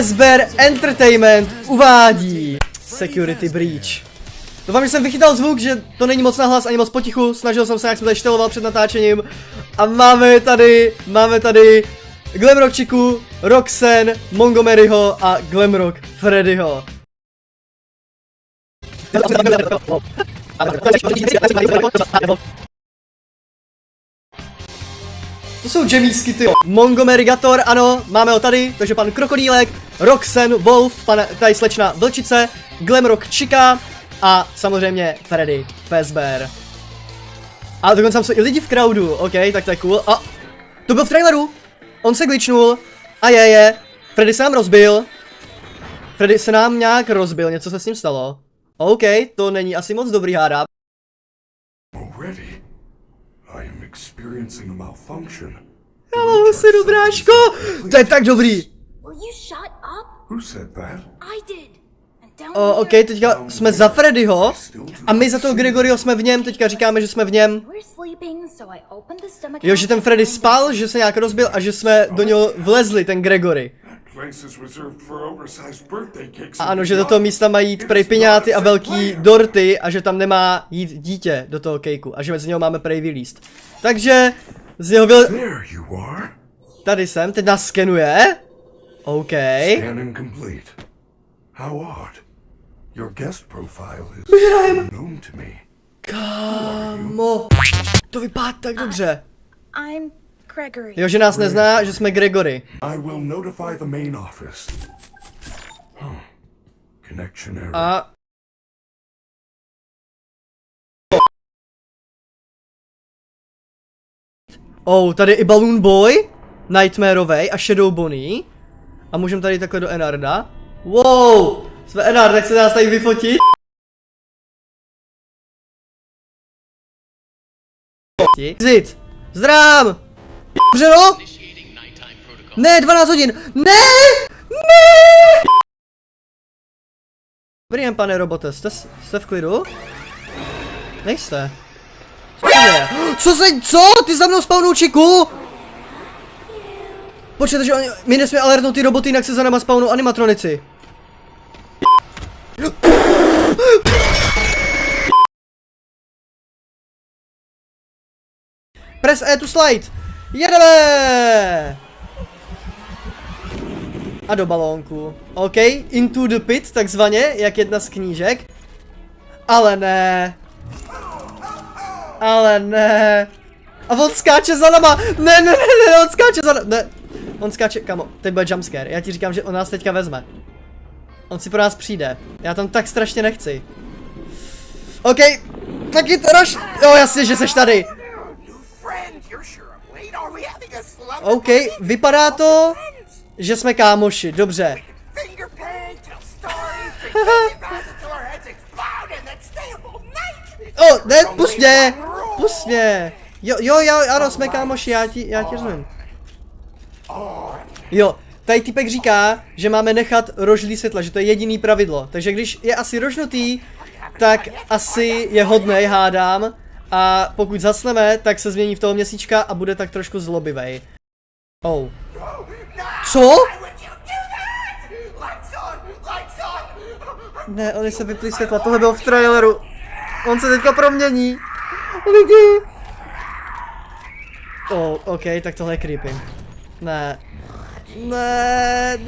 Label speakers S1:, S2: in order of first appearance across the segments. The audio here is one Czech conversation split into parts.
S1: Fazbear Entertainment uvádí Security Breach. Doufám, že jsem vychytal zvuk, že to není moc nahlas ani moc potichu, snažil jsem se, jak jsem tady šteloval před natáčením. A máme tady Glamrock Chiku, Roxanne, Montgomeryho a Glamrock Freddyho. To jsou jamísky, tyjo. Montgomery Gator, ano, máme ho tady, takže pan Krokodýlek, Roxanne, Wolf, tady slečna Vlčice, Glamrock Chica a samozřejmě Freddy Fazbear. A dokonce tam jsou i lidi v crowdu, ok, tak to je cool. A to byl v traileru, on se glitchnul a je, Freddy se nám rozbil. Freddy se nám nějak rozbil, něco se s ním stalo. OK, to není asi moc dobrý hádá. Hello, synu bráško! To je tak dobrý! OK, teďka jsme za Freddyho a my za toho Gregoryho jsme v něm, teďka říkáme, že jsme v něm. Jo, že ten Freddy spal, že se nějak rozbil a že jsme do něho vlezli, ten Gregory. A ano, že do toho místa mají jít prej piňáty a velký dorty a že tam nemá jít dítě do toho kejku a že z něho máme prej vylíst. Takže z něho tady jsem, teď nás skenuje. OK. Kámo, to vypadá tak dobře. Jo, že nás nezná, že jsme Gregory. A... Oh, tady je i Balloon Boy, Nightmareovej a Shadow Bonnie. A můžeme tady takhle do Enarda. Wow, jsme Enard, tak se nás tady vyfotit. Exit, zdrám! Vřelo? Ne, 12 hodin! Ne! Ne! Dobrý den, pane robote, jste v klidu? Nejste. Co? Ty za mnou spawnou Chiku? Počkejte, že my nesmíme alertnout ty roboty, jinak se za náma spawnou animatronici. Press E to slide. Jedeme! A do balónku. OK, into the pit, takzvaně, jak jedna z knížek. Ale ne. Ale ne. A on skáče za náma. Ne, on skáče za náma. Ne. On skáče, kamo, teď bude jumpscare. Já ti říkám, že on nás teďka vezme. On si pro nás přijde. Já tam tak strašně nechci. OK, tak je to rož. Jo, jasně, že seš tady. OK, vypadá to, že jsme kámoši, dobře. Ne, pust mě. Jo, ano, jsme kámoši, já ti rozumím. Jo, tady týpek říká, že máme nechat rožlý světla, že to je jediný pravidlo. Takže když je asi rožnutý, tak asi je hodnej, hádám. A pokud zasneme, tak se změní v toho měsíčka a bude tak trošku zlobivej. Oh. Co? Ne, oni se vyplí světla, tohle bylo v traileru. On se teďka promění. Lidi. Oh, OK, tak tohle je creepy. Ne. Ne.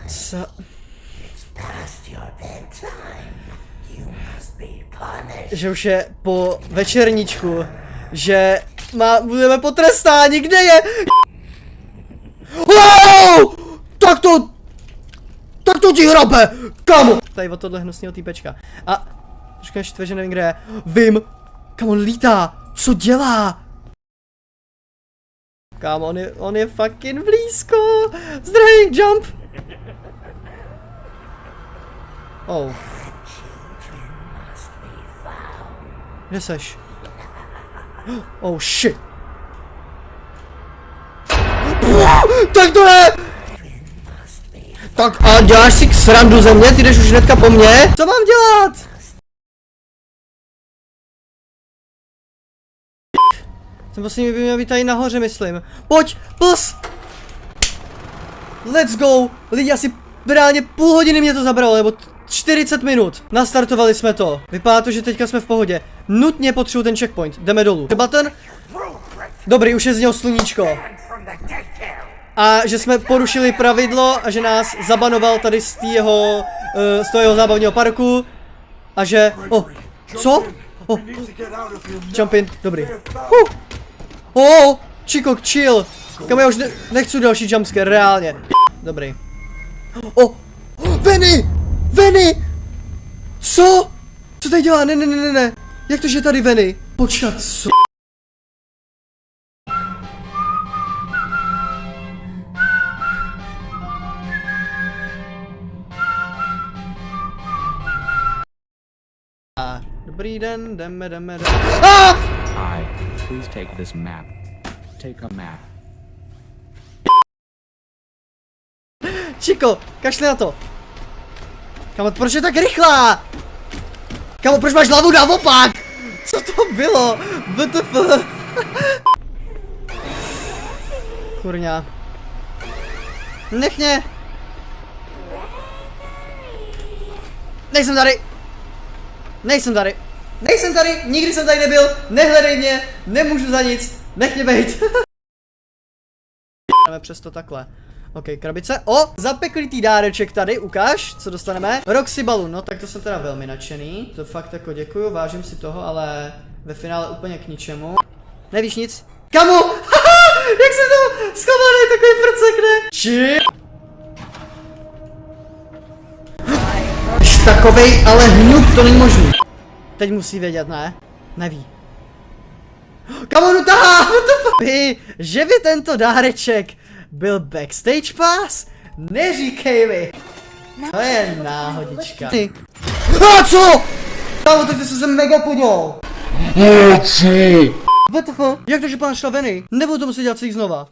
S1: Co? Že už je po večerníčku, že budeme potrestáni, kde je? Wow! Tak to ti hrabe, kamo! Tady od tohle hnusného týpečka. A trošku štve, že nevím, kde je. Vím, kam on lítá, co dělá? Kámo, on je fucking blízko. Zdravý, jump! Oh. Kde seš? Oh shit. Tak to je! Tak a děláš si srandu ze mě? Ty jdeš už hnedka po mně? Co mám dělat? Ten poslední by měl být tady nahoře, myslím. Pojď, plus! let's go. Lidi, asi reálně půl hodiny mě to zabralo, nebo 40 minut. Nastartovali jsme to. Vypadá to, že teďka jsme v pohodě. Nutně potřebuji ten checkpoint. Jdeme dolů. Button. Dobrý, už je z něho sluníčko. A že jsme porušili pravidlo a že nás zabanoval tady z toho jeho zábavního parku. A že... Co? Jump in, dobrý. Chico, chill. Kam já už nechci další jumpscare, reálně. Dobrý. Venny! Venny! Co? Co tady dělá? Ne. Jak to, že je tady Venny? Počkat, co? Dobrý den, jdeme.
S2: Hi, please take this map. Take a map.
S1: Chico, kašli na to. Kamo, proč je tak rychlá? Kamo, proč máš hlavu naopak? Co to bylo? WTF? Kurňa. Nech mě. Nejsem tady, nikdy jsem tady nebyl, nehledej mě, nemůžu za nic, nech mě bejt. Jdeme přes to takhle. OK, krabice. Zapeklitý dáreček tady, ukáž, co dostaneme. Roxy Balloon, no tak to jsem teda velmi nadšený. To fakt jako děkuju, vážím si toho, ale ve finále úplně k ničemu. Nevíš nic? Kamu! Jak se to schovaný takový prcek, ne? Či? Takovej, ale hňup, to není možný. Teď musí vědět, ne? Neví. Kamu, no tahá! Že by tento dáreček byl backstage pass? Neříkej mi! To je náhodička. A co? Kamu, tak ty jsi se mega podňol. WTF? Jak to, že pán šla Venny? Nebudu to muset dělat celý znova.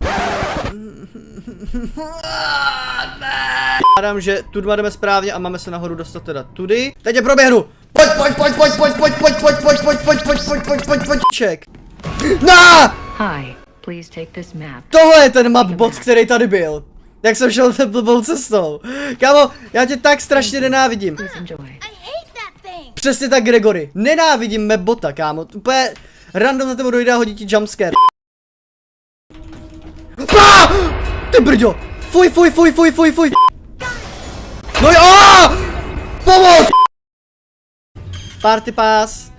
S1: Hádám, že tu dva jdeme správně a máme se nahoru dostat teda tudy. Teď je proběhnu. Pojď. Ček. Na!
S3: Hi, please take this map.
S1: Tohle je ten mapbot, který tady byl. Jak jsem šel ten blbou cestou. Kámo, já tě tak strašně nenávidím. Přesně tak, Gregory. Nenávidím mapbota, kámo. Úplně random za tebou dojde a hodí ti jumpscare. Ty brďo! Fuj! No jo! Pomoc! Party pass.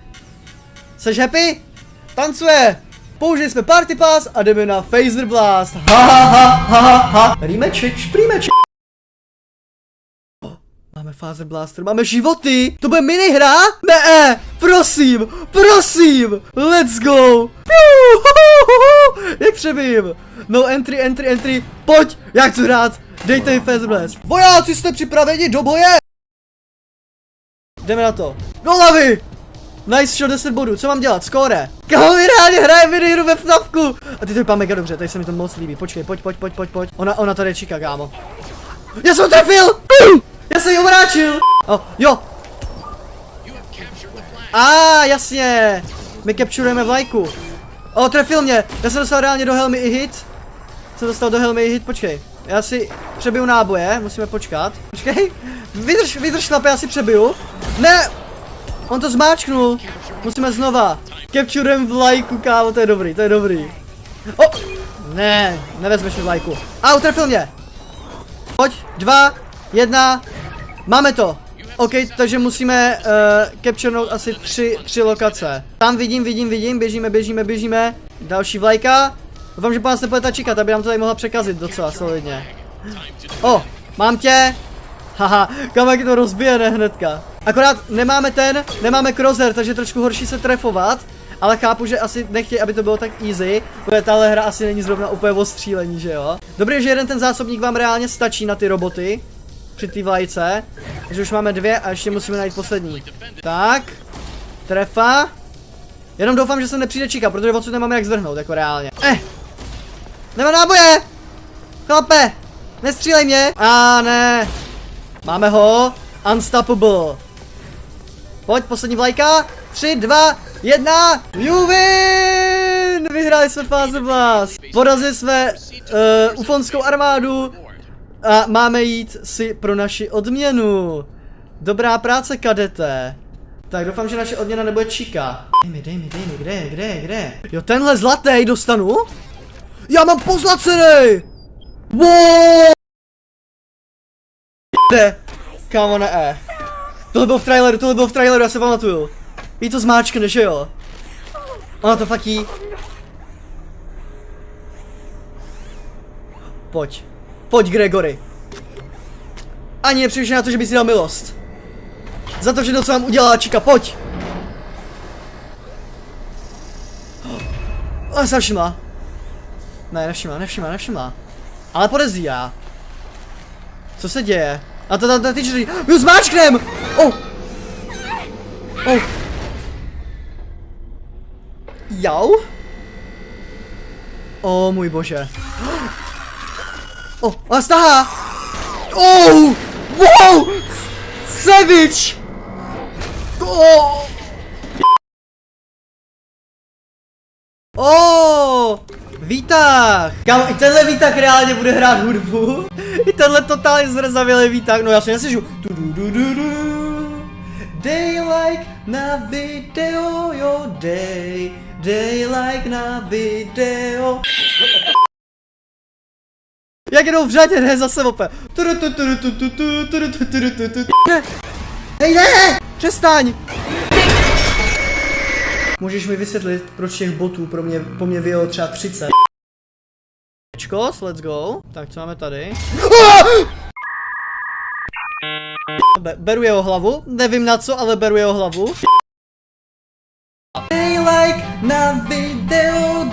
S1: Seš happy? Tancuje! Použili jsme party pass a jdeme na Phaser Blast. Ha. Rematchek. Máme Phaser Blaster, máme životy! To bude minihra? Ne, prosím! Let's go! Jak přebím? No entry, pojď! Jak to hrát? Dejte mi Phaser Blast. Vojáci, jste připraveni do boje? Jdeme na to. Do hlavy! Nice shot, 10 bodů, co mám dělat? Skóre! Kámo, my reálně hraje minihru ve FNAFku! A ty to vypadá mega dobře, tady se mi to moc líbí. Počkej, pojď. Ona tady číká, kámo. Já jsem ho trefil! Já jsem ji omráčil! Jo! Jasně! My capturujeme vlajku. Trefil mě! Já jsem dostal reálně do helmy i hit. Počkej. Já si přebiju náboje, musíme počkat. Počkej. Vydrž chlape, já si přebiju. Ne! On to zmáčknul. Musíme znova. Capturujeme vlajku, kámo, to je dobrý. Ne, nevezmeš mi vlajku. Trefil mě! Pojď, 2, 1. Máme to. OK, takže musíme capturenout asi 3 lokace. Tam vidím, běžíme. Další vlajka. Doufám, že po nás nepůjde ta čika, ta by nám to tady mohla překazit docela solidně. Mám tě. Haha, kam jak to rozbije, ne hnedka. Akorát nemáme crosser, takže trošku horší se trefovat. Ale chápu, že asi nechtějí, aby to bylo tak easy, protože tahle hra asi není zrovna úplně o střílení, že jo? Dobrý, že jeden ten zásobník vám reálně stačí na ty roboty. Při té vlajce. Takže už máme 2 a ještě musíme najít poslední. Tak. Trefa. Jenom doufám, že se nepřijde čika, protože odsud nemáme jak zvrhnout, jako reálně. Nemám náboje! Chlape! Nestřílej mě! Ne. Máme ho. Unstoppable. Pojď, poslední vlajka. 3, 2, 1. You win! Vyhráli jsme Phaser Blast. Porazili jsme ufonskou armádu. A máme jít si pro naši odměnu. Dobrá práce, kadete. Tak doufám, že naše odměna nebude číka. Dej mi, kde? Jo, tenhle zlatý dostanu? Já mám pozlacený! Wow! Kámo, ne. Tohle bylo v traileru, já se pamatuju. Jí to zmáčkne, že jo? Ona to fatí. Pojď, Gregory. Ani nepřemýšlej na to, že bys si dal milost. Za to všechno, co vám udělala Chica, pojď! Ale se všimla. Ne, nevšimla. Ale podezírá. Co se děje? A to ty čtyři. My ho zmáčknem! Oh! Jau? O můj bože. A stahá! Oh! Wow! Savage! Výtah! Kámo, i tenhle výtah reálně bude hrát hudbu. I tenhle totálně zrzavělý výtah. No já se neslyšu. Day like na video, jo, day like na video. Jak jedou v řadě, ne, zase opět. Hej, ne! Přestaň! Můžeš mi vysvětlit, proč těch botů po mě vyjelo třeba 30? Let's go. Tak, co máme tady? Beru jeho hlavu, nevím na co, ale beru jeho hlavu. They like na video,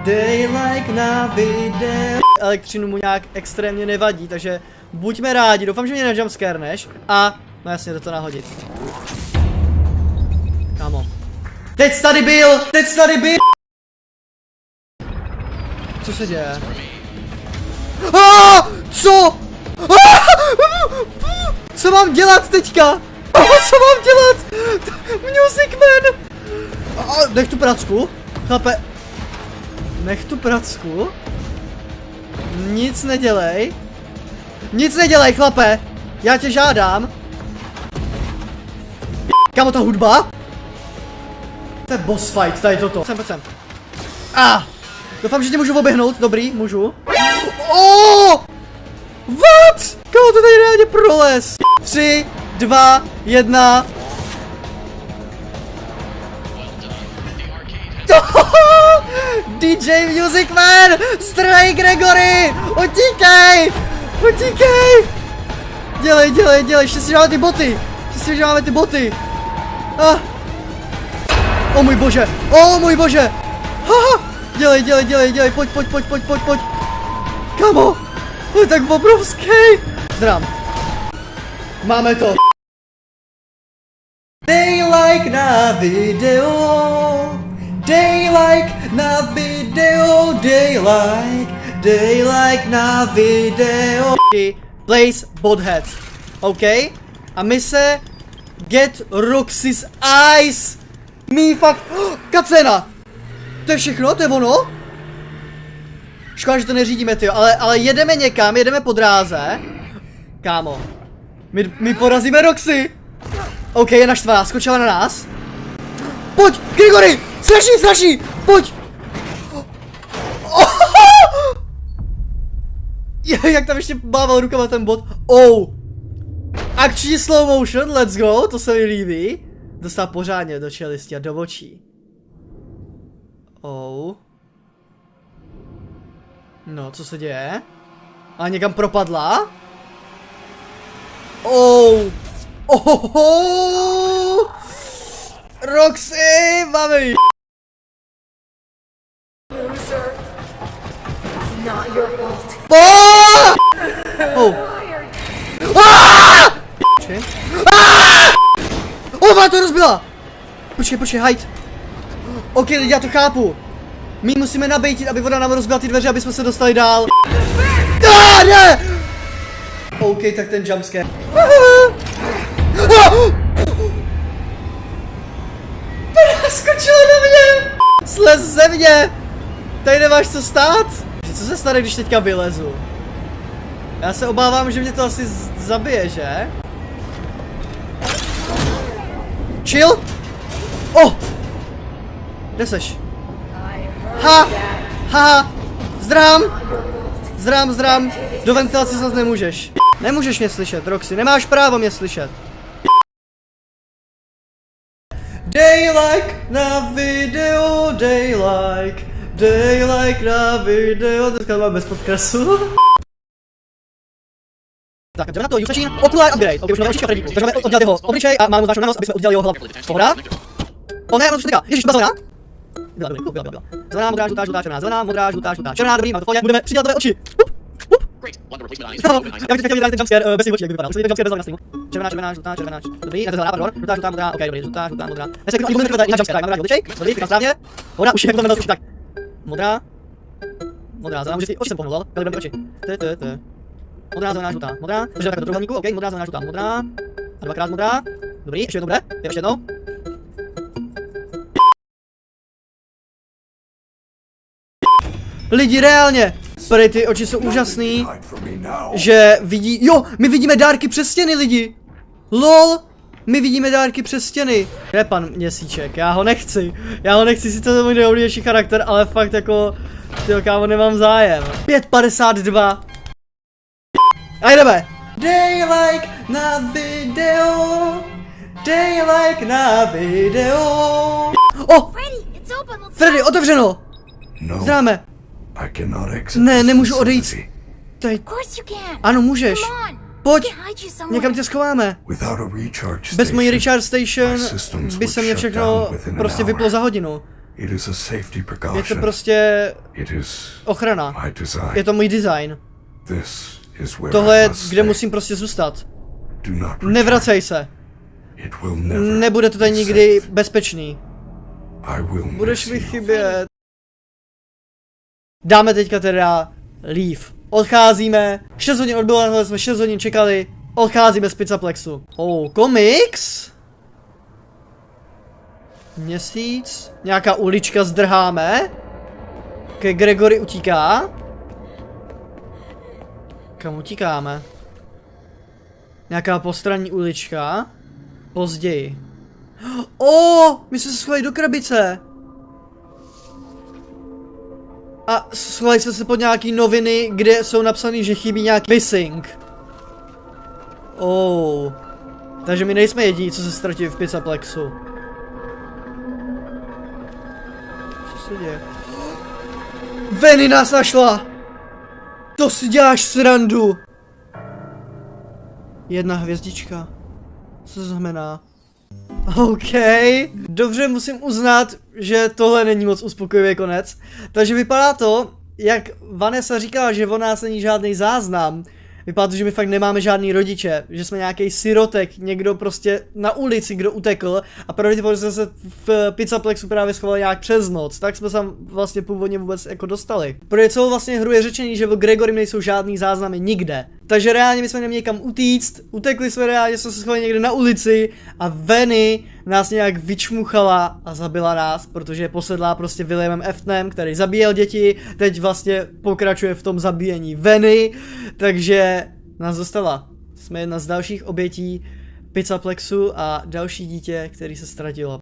S1: they like na video. Elektřinu mu nějak extrémně nevadí, takže buďme rádi, doufám, že mě nejumpscarneš a no jasně, jde to nahodit. Kámo. Teď tady byl! Co se děje? Co? Co mám dělat teďka? Co mám dělat? Music Man! Nech tu pracku. Chlape. Nech tu pracku. Nic nedělej, chlape. Já tě žádám. Kámo, ta hudba? To je boss fight, tady toto. Pojď sem. Doufám, že tě můžu oběhnout, dobrý, můžu. What? Kámo, to tady reálně prolez. 3, 2, 1. DJ Music Man! Straj, Gregory! Utíkej! Dělej, štěstí, že máme ty boty! O můj bože! Dělej, pojď! Kamo! To je tak obrovský! Zdrám. Máme to! They like na video! They like na video, they like na video. Place bothead, OK? A mise Get Roxy's Eyes. Mi fakt, kacena. To je všechno, to je ono? Škoda, že to neřídíme, tyjo, ale jedeme někam, jedeme po dráze. Kámo, my porazíme Roxy. OK, je naštvaná, skočila na nás. Pojď, Gregory! Straší! Pojď! Jak tam ještě bával rukama ten bot. Akční slow motion, let's go, to se mi líbí. Dostal pořádně do čelisti a do očí. No, co se děje? A někam propadla? Roxy, máme ji. Ona to rozbila! Počkej, hide. OK, lidi, já to chápu. My musíme nabejtit, aby voda nám rozbila ty dveře, aby jsme se dostali dál. Ne! OK, tak ten jumpscare. Skočila na mě! Slez ze mě! Tady nemáš co stát? Co se stane, když teďka vylezu? Já se obávám, že mě to asi zabije, že? Chill! Oh! Kde seš? Ha! Ha! Zdrám! Zdrám! Do ventilace zase nemůžeš. Nemůžeš mě slyšet, Roxy, nemáš právo mě slyšet. Daylight na video, daylight na video. Dneska mám bez podkresu. Tak, jdeme na to, Justačín, okulár upgrade. Ok, už máme očička Freddyku, takže máme oddělat jeho obličej a máme mu zváčnou na nos, aby jsme oddělali jeho hlavu. Pohoda? O ne, ono už to týká. Ježiš, byla zelená? Byla. Zelená, modrá, žlutá, černá, zelená, modrá, žlutá, černá, dobrý, máme to v pohodě, budeme přidělat tvé oči. Já bych chtěl vidět ten jumpscare bez těch očí, jak by vypadal. Už vidět jumpscare bez zelená streamu. Červená, žlutá, dobrý, ne, to je zelená, pardon, žlutá, modrá, ok, dobrý, žlutá, modrá. Já se budeme vykládat jinak jumpscare, tak máme obličej, dobrý, říkám správně. Pohoda, už je jako tam tak. Modrá, zelená, může si oči jsem pohnul, ale oči. Modrá, zelená, žlutá, modrá, takže takhle do trojuhelníku, ok, modrá, zelená, žlutá, modrá. A dvakrát modrá, dobrý, ještě jednou bude, ještě jednou. Lidi, reálně, prej, ty oči jsou úžasný, že vidí, jo, my vidíme dárky přes stěny, lidi. LOL, my vidíme dárky přes stěny. Kde je pan Měsíček, já ho nechci, sice to je můj nejoblíbenější charakter, ale fakt jako, tyjo kámo, nemám zájem. 5,52. A jdeme. Daylight na video. Oh, Freddy, otevřeno. Známe. Ne, nemůžu odejít. Tady. Ano, můžeš. Pojď, někam tě schováme. Bez mojí recharge station by se mě všechno prostě vyplo za hodinu. Je to prostě ochrana. Je to můj design. Tohle je, kde musím prostě zůstat. Nevracej se. Nebude to tady nikdy bezpečný. Budeš mi chybět. Dáme teďka teda leave. Odcházíme. 6 hodin odbylo, jsme 6 hodin čekali. Odcházíme z Pizzaplexu. Oh, komiks? Měsíc. Nějaká ulička zdrháme. Okay, Gregory utíká. Kam utíkáme? Nějaká postranní ulička. Později. My jsme se schovali do krabice. A schovali jsme se pod nějaký noviny, kde jsou napsaný, že chybí nějaký missing. Takže my nejsme jediní, co se ztratili v Pizzaplexu. Co se děje? Veny nás našla! To si děláš srandu! 1 hvězdička. Co to znamená? OK. Dobře, musím uznat, že tohle není moc uspokojivý konec. Takže vypadá to, jak Vanessa říkala, že o nás není žádný záznam. Vypadá to, že my fakt nemáme žádný rodiče, že jsme nějaký sirotek, někdo prostě na ulici, kdo utekl a pravděpodobně jsme se v Pizzaplexu právě schovali nějak přes noc, tak jsme se tam vlastně původně vůbec jako dostali. Protože celou vlastně hru je řečený, že v Gregorym nejsou žádný záznamy nikde. Takže reálně my jsme neměli kam utíct, utekli jsme reálně, jsme se schovali někde na ulici a Veny nás nějak vyčmuchala a zabila nás, protože je posedlá prostě Williamem Aftonem, který zabíjel děti, teď vlastně pokračuje v tom zabíjení Veny, takže nás dostala. Jsme jedna z dalších obětí Pizzaplexu a další dítě, který se ztratilo.